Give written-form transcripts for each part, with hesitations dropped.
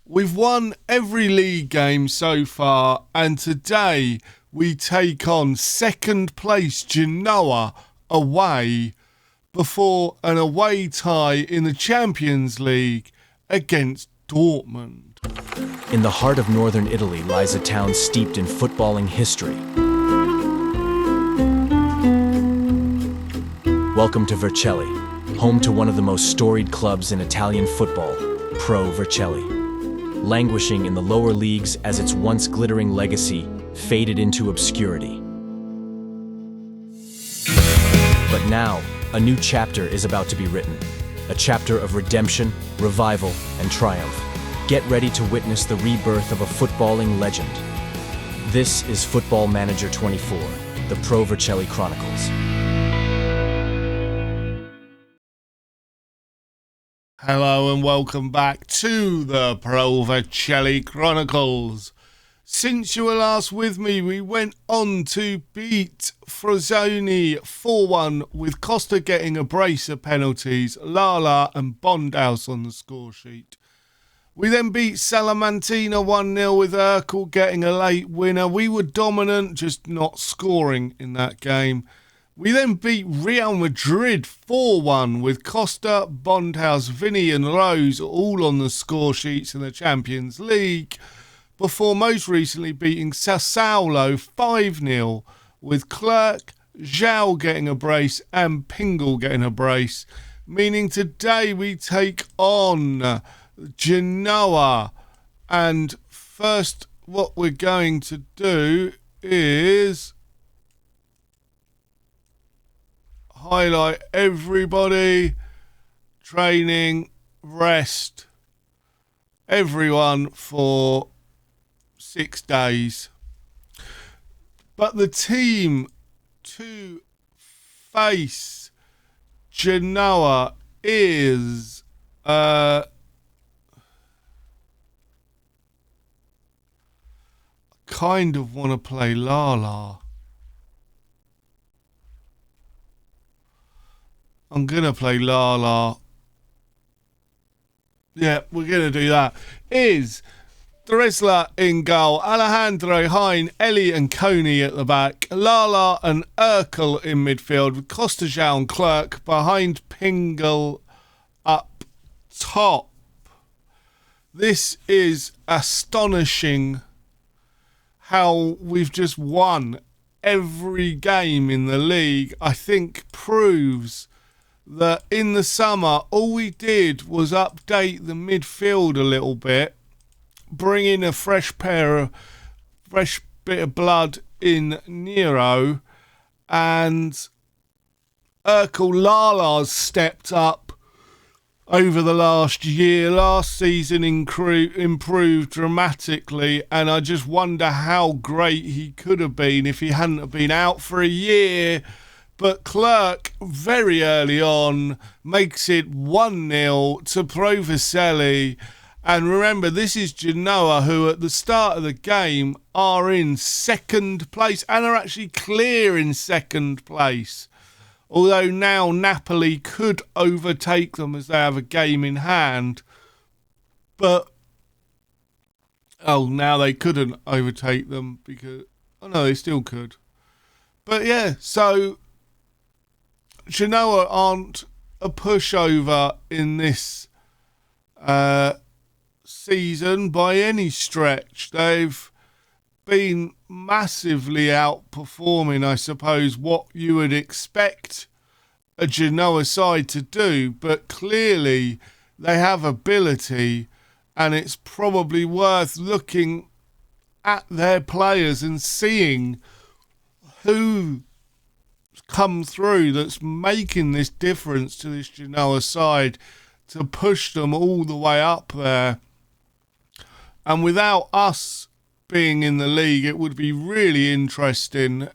We've won every league game so far, and today we take on second place Genoa away before an away tie in the Champions League against Dortmund. In the heart of northern Italy lies a town steeped in footballing history. Welcome to Vercelli, home to one of the most storied clubs in Italian football, Pro Vercelli. Languishing in the lower leagues as its once glittering legacy faded into obscurity. But now, a new chapter is about to be written. A chapter of redemption, revival, and triumph. Get ready to witness the rebirth of a footballing legend. This is Football Manager 24, the Pro Vercelli Chronicles. Hello and welcome back to the Pro Vercelli Chronicles. Since you were last with me, we went on to beat Frosinone 4-1 with Costa getting a brace of penalties, Lala and Bondhouse on the score sheet. We then beat Salamantina 1-0 with Urkel getting a late winner. We were dominant, just not scoring in that game. We then beat Real Madrid 4-1 with Costa, Bondhouse, Vinny and Rose all on the score sheets in the Champions League, before most recently beating Sassuolo 5-0 with Clerc, Zhao getting a brace and Pingle getting a brace, meaning today we take on Genoa. And first what we're going to do is highlight everybody, training, rest, everyone for 6 days. But the team to face Genoa is kind of want to play Lala. I'm going to play Lala. Yeah, we're going to do that. Is Dressler in goal, Alejandro, Hein, Ellie and Coney at the back, Lala and Urkel in midfield, with Costa, Zhao and Clerc behind Pingle up top. This is astonishing how we've just won every game in the league. I think proves that in the summer all we did was update the midfield a little bit, bring in a fresh bit of blood in Nero, and Urkel Lala's stepped up over the last year. Last season improved dramatically, and I just wonder how great he could have been if he hadn't have been out for a year. But Clerc, very early on, makes it 1-0 to Pro Vercelli. And remember, this is Genoa, who at the start of the game are in second place and are actually clear in second place. Although now Napoli could overtake them as they have a game in hand. But, now they couldn't overtake them because, no, they still could. But yeah, so Genoa aren't a pushover in this season by any stretch. They've been massively outperforming, I suppose, what you would expect a Genoa side to do, but clearly they have ability, and it's probably worth looking at their players and seeing who come through that's making this difference to this Genoa side to push them all the way up there. And without us being in the league, it would be really interesting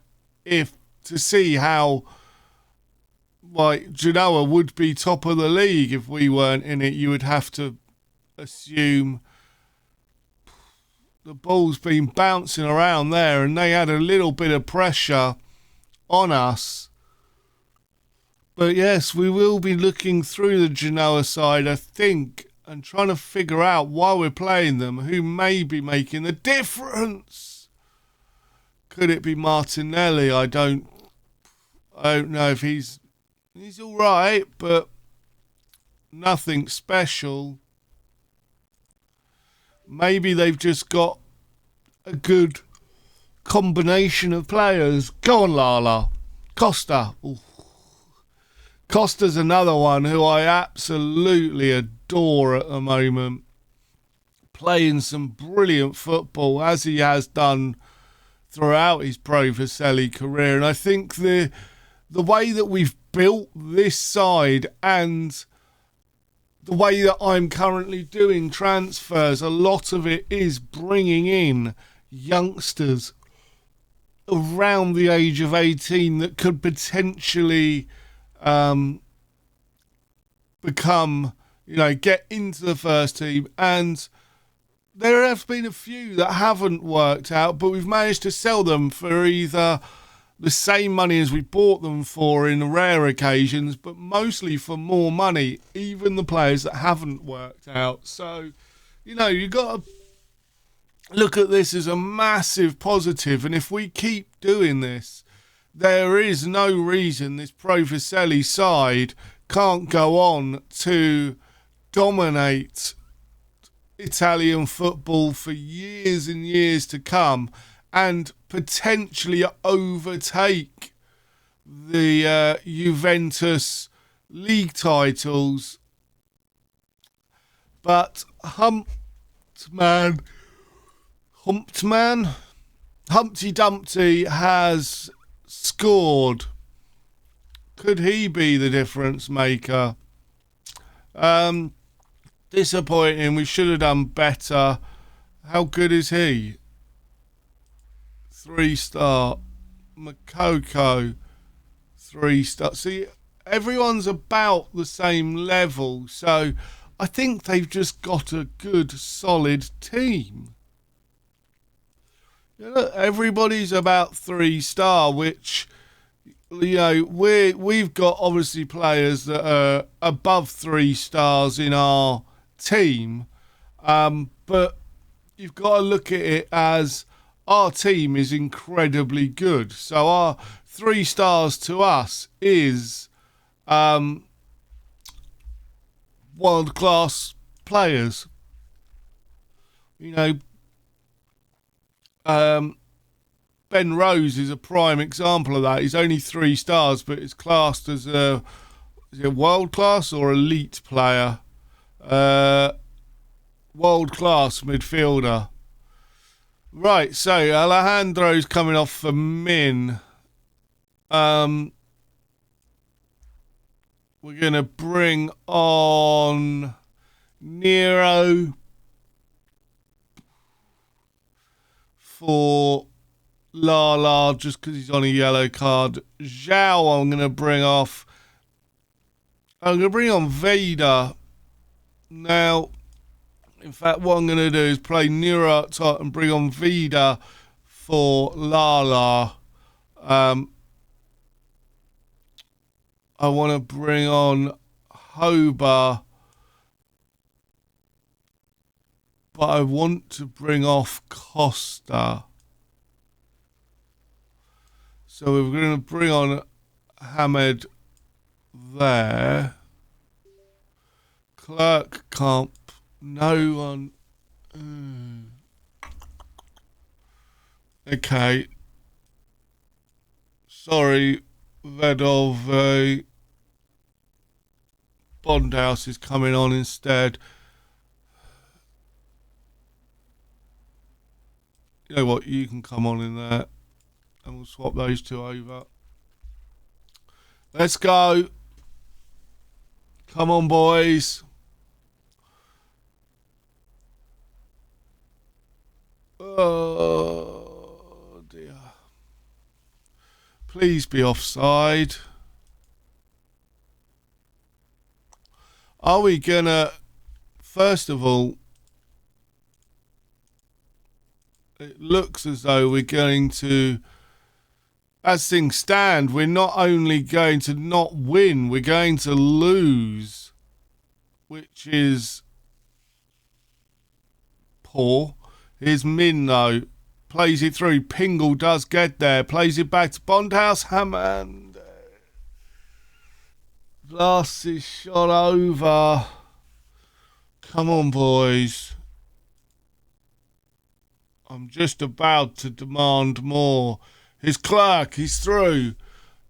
to see how Genoa would be top of the league if we weren't in it. You would have to assume the ball's been bouncing around there, and they had a little bit of pressure on us. But yes, we will be looking through the Genoa side, I think, and trying to figure out while we're playing them who may be making the difference. Could it be Martinelli? I don't know if he's all right, but nothing special. Maybe they've just got a good combination of players. Go on, Lala. Costa. Ooh. Costa's another one who I absolutely adore at the moment. Playing some brilliant football, as he has done throughout his pro Vercelli career. And I think the way that we've built this side and the way that I'm currently doing transfers, a lot of it is bringing in youngsters around the age of 18 that could potentially become, get into the first team. And there have been a few that haven't worked out, but we've managed to sell them for either the same money as we bought them for in rare occasions, but mostly for more money, even the players that haven't worked out. So, you've got to look at this as a massive positive, and if we keep doing this, there is no reason this Pro Vercelli side can't go on to dominate Italian football for years and years to come and potentially overtake the Juventus league titles. But Humpty Dumpty has scored. Could he be the difference maker? Disappointing. We should have done better. How good is he? 3-star. Makoko, 3-star. See, everyone's about the same level, so I think they've just got a good, solid team. Everybody's about 3-star, which, we've got obviously players that are above 3 stars in our team, but you've got to look at it as our team is incredibly good. So our 3 stars to us is world-class players. Ben Rose is a prime example of that. He's only 3 stars, but is classed as a world-class or elite player? World-class midfielder. Right, so Alejandro's coming off for Min. We're going to bring on Nero for Lala just because he's on a yellow card. Zhao I'm going to bring off. I'm going to bring on Vader. Now, in fact, what I'm going to do is play Nero up top and bring on Vida for Lala. I want to bring on Hoba, but I want to bring off Costa. So we're going to bring on Hamed there. Clerk can't. No one. Okay. Sorry, Vedov. Bondhouse is coming on instead. You know what? You can come on in there. And we'll swap those two over. Let's go. Come on, boys. Oh, dear. Please be offside. Are we gonna... First of all, it looks as though we're going to... As things stand, we're not only going to not win, we're going to lose. Which is poor. Here's Min, though. Plays it through. Pingle does get there. Plays it back to Bondhouse. Hammond blasts his shot over. Come on, boys. I'm just about to demand more. His Clark, he's through.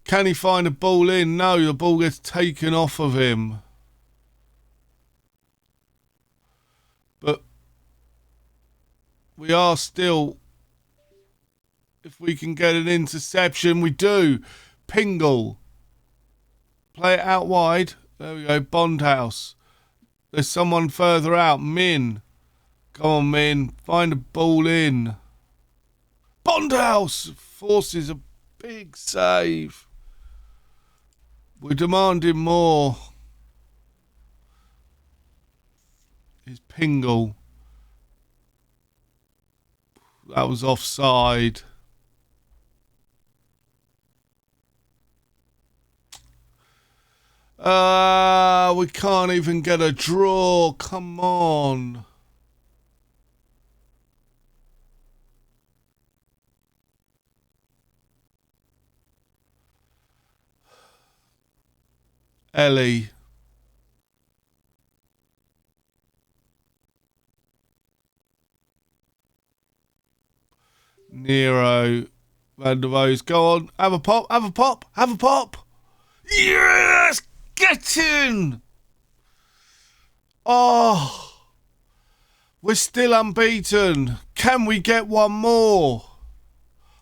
Can he find a ball in? No, the ball gets taken off of him. But we are still, if we can get an interception, we do. Pingle. Play it out wide. There we go, Bondhouse. There's someone further out. Min. Come on, Min. Find a ball in. Bondhouse forces a big save. We're demanding more. Here's Pingle. That was offside. We can't even get a draw. Come on. Ellie. Nero. Van der Voos. Go on. Have a pop. Have a pop. Have a pop. Yes! Get in! Oh. We're still unbeaten. Can we get one more?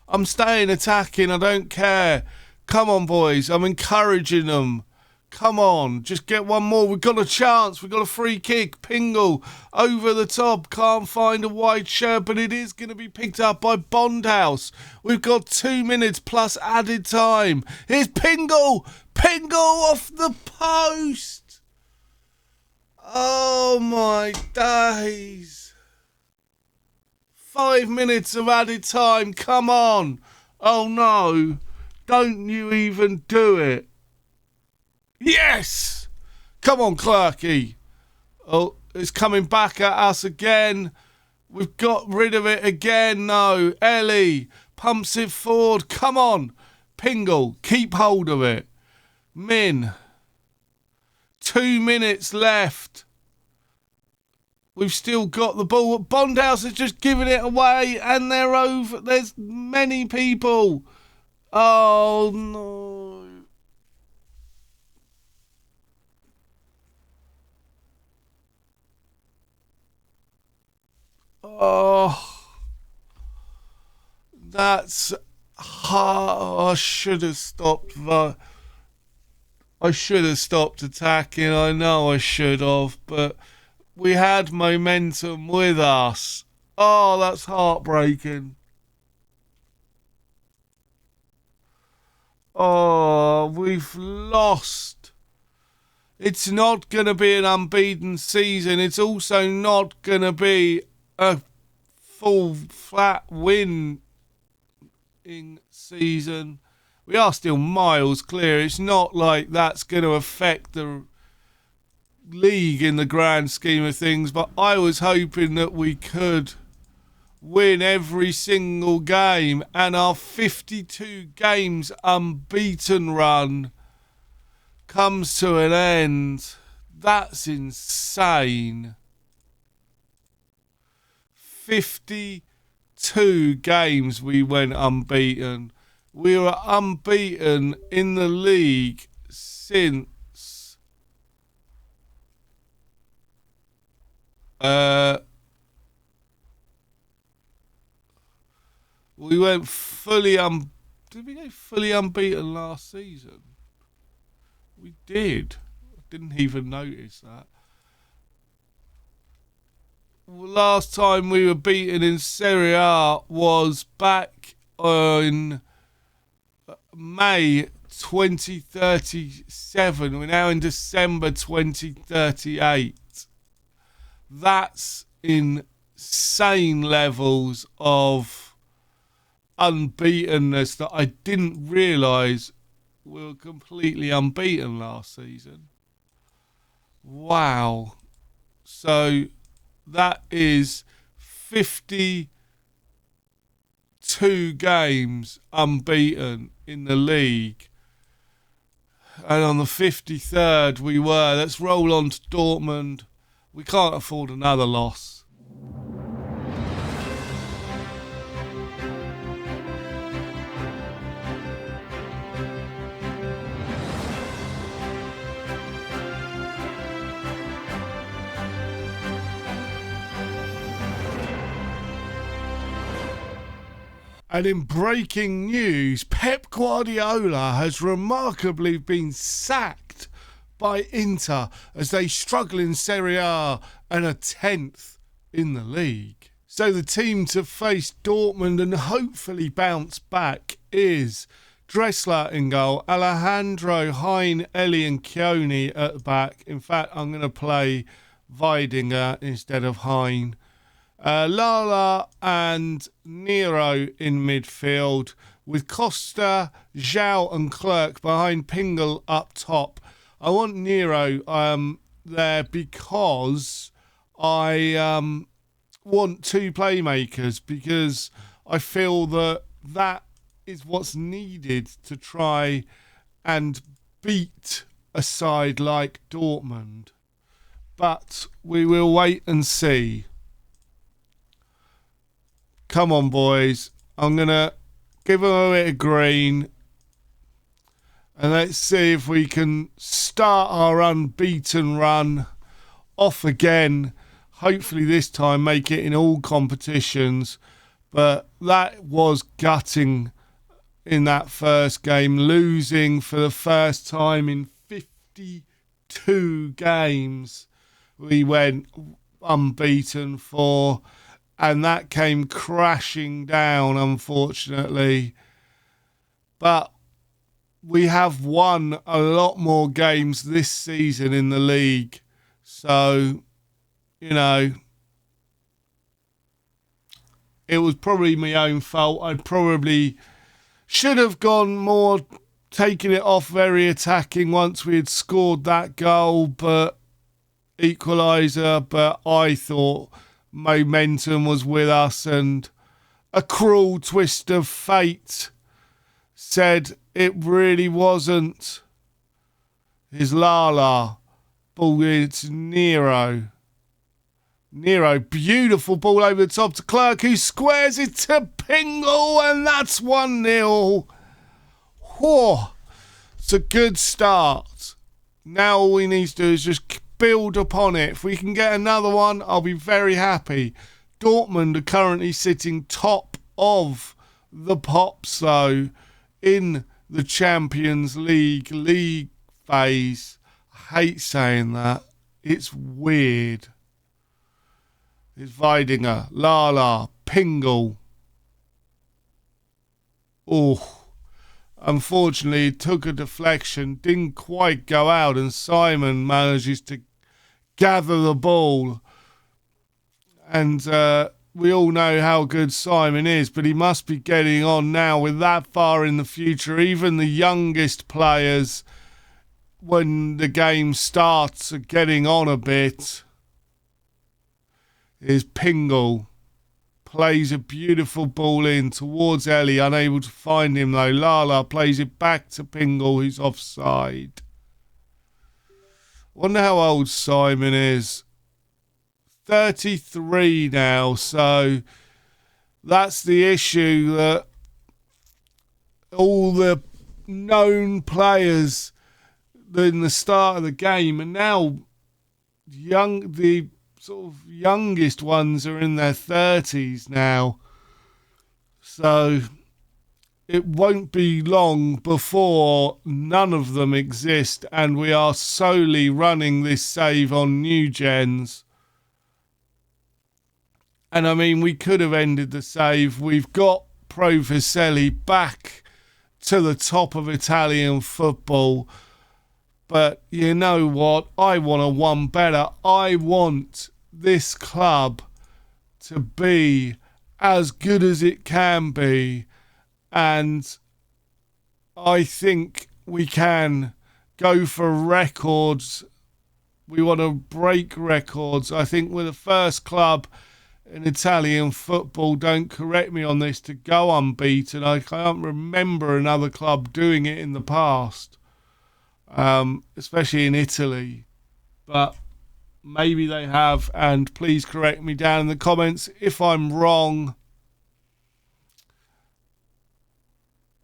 I'm staying attacking. I don't care. Come on, boys. I'm encouraging them. Come on, just get one more. We've got a chance. We've got a free kick. Pingle over the top. Can't find a white shirt, but it is going to be picked up by Bondhouse. We've got 2 minutes plus added time. Here's Pingle. Pingle off the post. Oh, my days. 5 minutes of added time. Come on. Oh, no. Don't you even do it. Yes! Come on, Clarky. Oh, it's coming back at us again. We've got rid of it again. No. Ellie pumps it forward. Come on. Pingle, keep hold of it. Min. 2 minutes left. We've still got the ball. Bondhouse is just giving it away and they're over. There's many people. Oh, no. Oh, that's hard. I should have stopped. I should have stopped attacking. I know I should have, but we had momentum with us. Oh, that's heartbreaking. Oh, we've lost. It's not going to be an unbeaten season. It's also not going to be a full flat winning season. We are still miles clear. It's not like that's going to affect the league in the grand scheme of things, but I was hoping that we could win every single game, and our 52 games unbeaten run comes to an end. That's insane. 52 games we went unbeaten. We were unbeaten in the league since we went fully did we go fully unbeaten last season? We did. I didn't even notice that. Last time we were beaten in Serie A was back in May 2037. We're now in December 2038. That's insane levels of unbeatenness that I didn't realise we were completely unbeaten last season. Wow. So that is 52 games unbeaten in the league. And on the 53rd we were. Let's roll on to Dortmund. We can't afford another loss. And in breaking news, Pep Guardiola has remarkably been sacked by Inter as they struggle in Serie A and are 10th in the league. So the team to face Dortmund and hopefully bounce back is Dressler in goal, Alejandro, Hein, Eli and Chioni at the back. In fact, I'm going to play Weidinger instead of Hein. Lala and Nero in midfield with Costa, Zhao and Clerk behind Pingle up top. I want Nero there because I want two playmakers, because I feel that is what's needed to try and beat a side like Dortmund. But we will wait and see. Come on, boys. I'm going to give them a bit of green. And let's see if we can start our unbeaten run off again. Hopefully this time make it in all competitions. But that was gutting in that first game. Losing for the first time in 52 games. We went unbeaten for... And that came crashing down, unfortunately. But we have won a lot more games this season in the league. So, you know, it was probably my own fault. I probably should have gone more, taking it off very attacking once we had scored that goal, but equaliser. But I thought momentum was with us, and a cruel twist of fate said it really wasn't. His Lala ball into Nero. Nero, beautiful ball over the top to Clerk, who squares it to Pingle, and that's 1-0. Whoa, it's a good start. Now all we need to do is just build upon it. If we can get another one, I'll be very happy. Dortmund are currently sitting top of the pops, though, in the Champions League phase. I hate saying that. It's weird. It's Weidinger, Lala, Pingle. Oh, unfortunately, it took a deflection, didn't quite go out, and Simon manages to gather the ball. And we all know how good Simon is, but he must be getting on now with that far in the future. Even the youngest players, when the game starts, are getting on a bit. Here's Pingle. Plays a beautiful ball in towards Ellie, unable to find him though. Lala plays it back to Pingle, who's offside. Wonder how old Simon is. 33 now, so that's the issue, that all the known players in the start of the game, and now the sort of youngest ones are in their 30s now. So it won't be long before none of them exist, and we are solely running this save on new gens. And I mean, we could have ended the save. We've got Pro Vercelli back to the top of Italian football. But you know what? I want a one better. I want this club to be as good as it can be. And I think we can go for records. We want to break records. I think we're the first club in Italian football, don't correct me on this, to go unbeaten. I can't remember another club doing it in the past, especially in Italy. But maybe they have, and please correct me down in the comments if I'm wrong.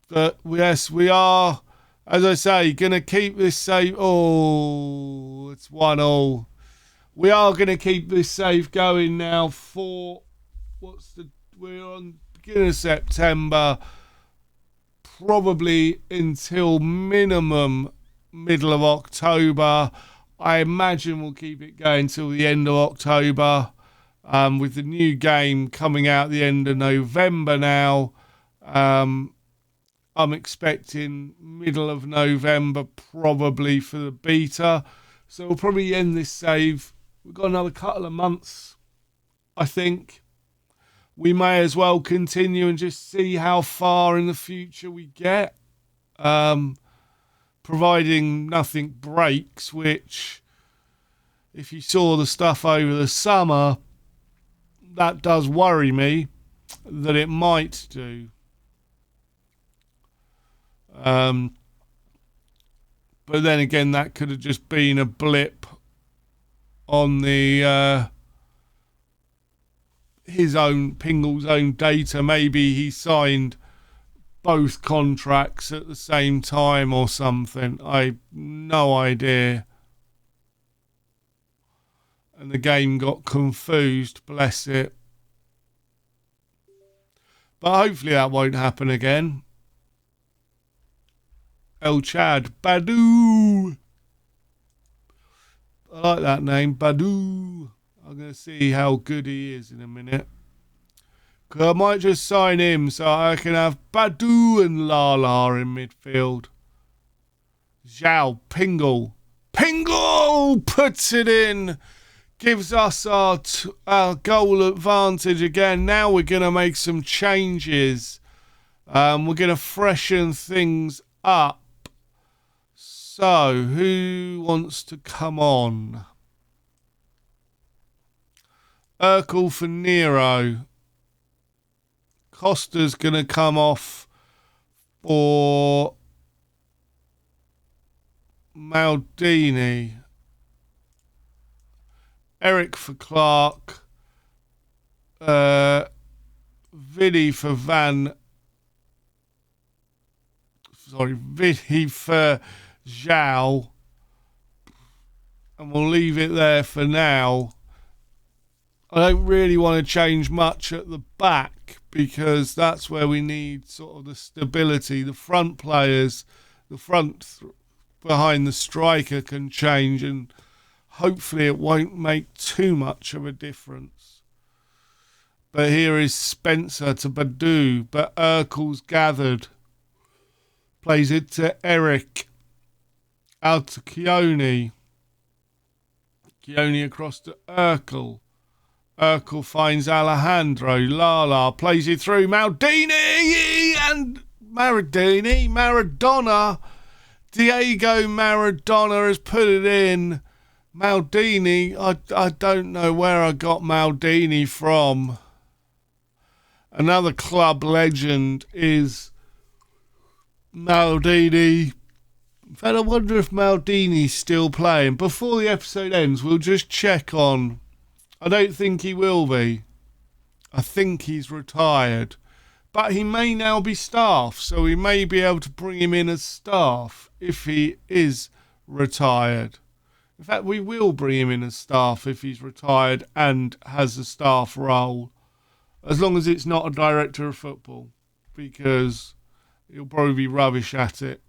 But yes, we are, as I say, going to keep this save. Oh, it's 1-1. We are going to keep this save going now for, we're on beginning of September, probably until minimum middle of October. I imagine we'll keep it going till the end of October, with the new game coming out the end of November now. I'm expecting middle of November probably for the beta. So we'll probably end this save. We've got another couple of months, I think. We may as well continue and just see how far in the future we get. Providing nothing breaks, which, if you saw the stuff over the summer, that does worry me that it might do. But then again, that could have just been a blip on the Pingle's own data. Maybe he signed both contracts at the same time or something. I've no idea. And the game got confused, bless it. But hopefully that won't happen again. El Chad, Badu. I like that name, Badu. I'm going to see how good he is in a minute. Because I might just sign him so I can have Badu and Lala in midfield. Zhao, Pingle puts it in. Gives us our goal advantage again. Now we're going to make some changes. We're going to freshen things up. So, who wants to come on? Urkel for Nero. Costa's going to come off for Maldini. Eric for Clark. Vinny for Vinny for Zhao. And we'll leave it there for now. I don't really want to change much at the back because that's where we need sort of the stability. The front players, behind the striker can change, and hopefully it won't make too much of a difference. But here is Spencer to Badu, but Urkel's gathered. Plays it to Eric. Out to Keone. Keone across to Urkel. Urkel finds Alejandro. Lala plays it through. Maldini and Maradona. Diego Maradona has put it in. Maldini, I don't know where I got Maldini from. Another club legend is Maldini. In fact, I wonder if Maldini's still playing. Before the episode ends, we'll just check on. I don't think he will be. I think he's retired. But he may now be staff, so we may be able to bring him in as staff if he is retired. In fact, we will bring him in as staff if he's retired and has a staff role. As long as it's not a director of football, because he'll probably be rubbish at it.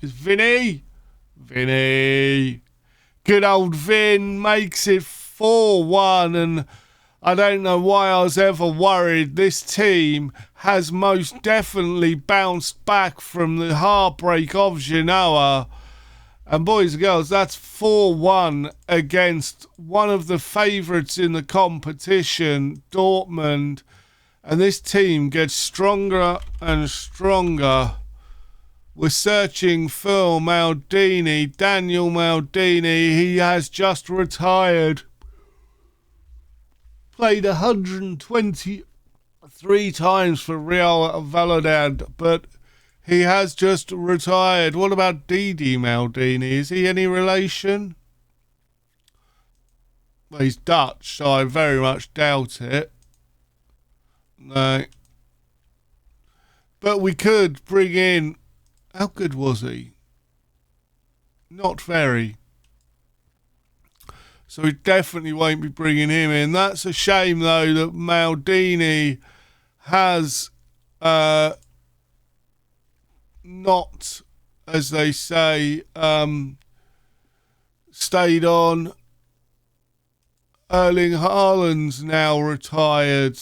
It's Vinny. Good old Vin makes it 4-1, and I don't know why I was ever worried. This team has most definitely bounced back from the heartbreak of Genoa. And boys and girls, that's 4-1 against one of the favourites in the competition, Dortmund. And this team gets stronger and stronger. We're searching for Maldini, Daniel Maldini. He has just retired. played 123 times for Real Valladolid, but he has just retired. What about Didi Maldini? Is he any relation? Well, he's Dutch, so I very much doubt it. No. But we could bring in... How good was he? Not very. So we definitely won't be bringing him in. That's a shame, though, that Maldini has not, as they say, stayed on. Erling Haaland's now retired.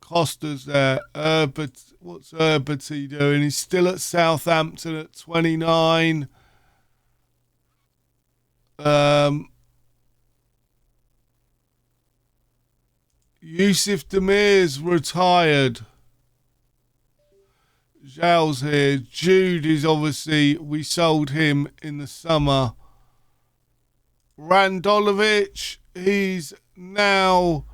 Costa's there. What's Herberty doing? He's still at Southampton at 29. Yusuf Demir's retired. Zhao's here. Jude is obviously, we sold him in the summer. Randolovich, he's now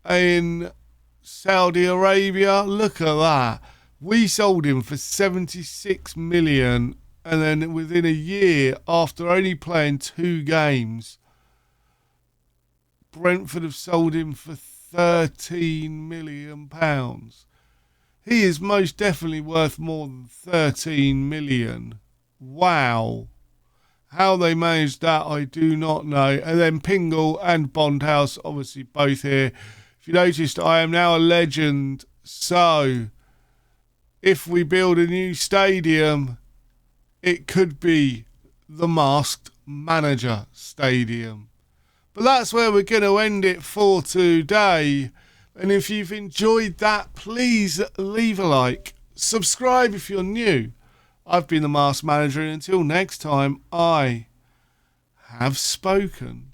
in Saudi Arabia. Look at that. We sold him for 76 million, and then within a year, after only playing 2 games, Brentford have sold him for £13 million. He is most definitely worth more than 13 million. Wow. How they managed that, I do not know. And then Pingle and Bondhouse, obviously both here. If you noticed, I am now a legend. So, if we build a new stadium, it could be the Masked Manager Stadium. But that's where we're going to end it for today. And if you've enjoyed that, please leave a like. Subscribe if you're new. I've been the Masked Manager, and until next time, I have spoken.